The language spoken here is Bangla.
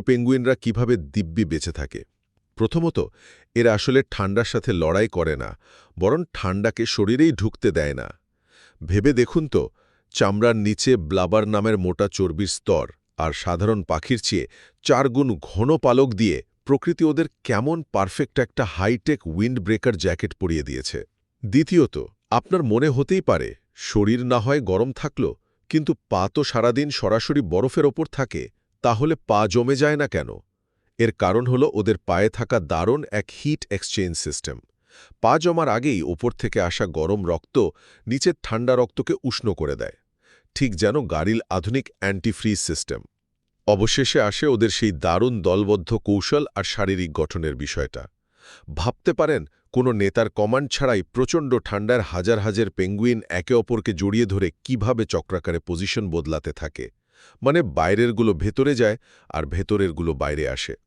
পেঙ্গুইনরা কিভাবে দিব্যি বেঁচে থাকে। প্রথমত, এরা আসলে ঠান্ডার সাথে লড়াই করে না, বরং ঠান্ডাকে শরীরেই ঢুকতে দেয় না। ভেবে দেখুন তো, চামড়ার নিচে ব্লাবার নামের মোটা চর্বির স্তর, আর সাধারণ পাখির চেয়ে 4 গুণ ঘন পালক দিয়ে প্রকৃতি ওদের কেমন পারফেক্ট একটা হাইটেক উইন্ড ব্রেকার জ্যাকেট পরিয়ে দিয়েছে। দ্বিতীয়ত, আপনার মনে হতেই পারে শরীর না হয় গরম থাকল, কিন্তু পা তো সারাদিন সরাসরি বরফের ওপর থাকে, তাহলে পা জমে যায় না কেন? এর কারণ হলো ওদের পায়ে থাকা দারুণ এক হিট এক্সচেঞ্জ সিস্টেম। পা জমার আগেই ওপর থেকে আসা গরম রক্ত নিচের ঠান্ডা রক্তকে উষ্ণ করে দেয়, ঠিক যেন গাড়ির আধুনিক অ্যান্টিফ্রিজ সিস্টেম। অবশেষে আসে ওদের সেই দারুণ দলবদ্ধ কৌশল আর শারীরিক গঠনের বিষয়টা। ভাবতে পারেন, কোনো নেতার কমান্ড ছাড়াই প্রচণ্ড ঠান্ডার হাজার হাজার পেঙ্গুইন একে অপরকে জড়িয়ে ধরে কিভাবে চক্রাকারে পজিশন বদলাতে থাকে। মানে বাইরেরগুলো ভেতরে যায় আর ভেতরেরগুলো বাইরে আসে।